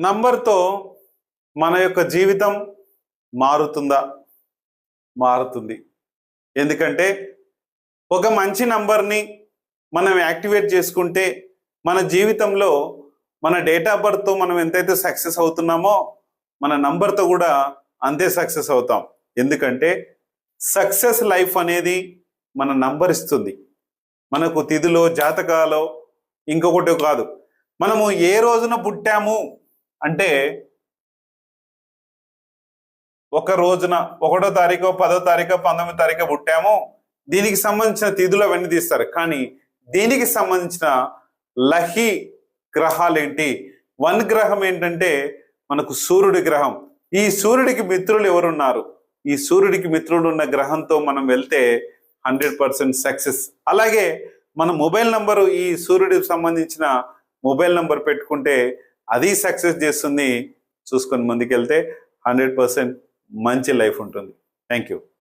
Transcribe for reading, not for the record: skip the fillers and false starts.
నంబర్తో మన యొక్క జీవితం మారుతుందా? మారుతుంది. ఎందుకంటే ఒక మంచి నంబర్ని మనం యాక్టివేట్ చేసుకుంటే మన జీవితంలో మన డేట్ ఆఫ్ బర్త్తో మనం ఎంతైతే సక్సెస్ అవుతున్నామో మన నంబర్తో కూడా అంతే సక్సెస్ అవుతాం. ఎందుకంటే సక్సెస్ లైఫ్ అనేది మన నంబర్ ఇస్తుంది. మనకు తిథిలో జాతకాలో ఇంకొకటి కాదు. మనము ఏ రోజున పుట్టాము అంటే ఒక రోజున 1వ తారీఖు 10వ తారీఖు 19వ తారీఖు పుట్టాము, దీనికి సంబంధించిన తిథులు అవన్నీ తీస్తారు. కానీ దీనికి సంబంధించిన లహి గ్రహాలు ఏంటి? 1 గ్రహం ఏంటంటే మనకు సూర్యుడి గ్రహం. ఈ సూర్యుడికి మిత్రులు ఎవరున్నారు? ఈ సూర్యుడికి మిత్రుడు ఉన్న గ్రహంతో మనం వెళ్తే 100% సక్సెస్. అలాగే మన మొబైల్ నంబరు ఈ సూర్యుడికి సంబంధించిన మొబైల్ నంబర్ పెట్టుకుంటే అది సక్సెస్ చేస్తుంది. చూసుకొని ముందుకెళ్తే 100% మంచి లైఫ్ ఉంటుంది. Thank you.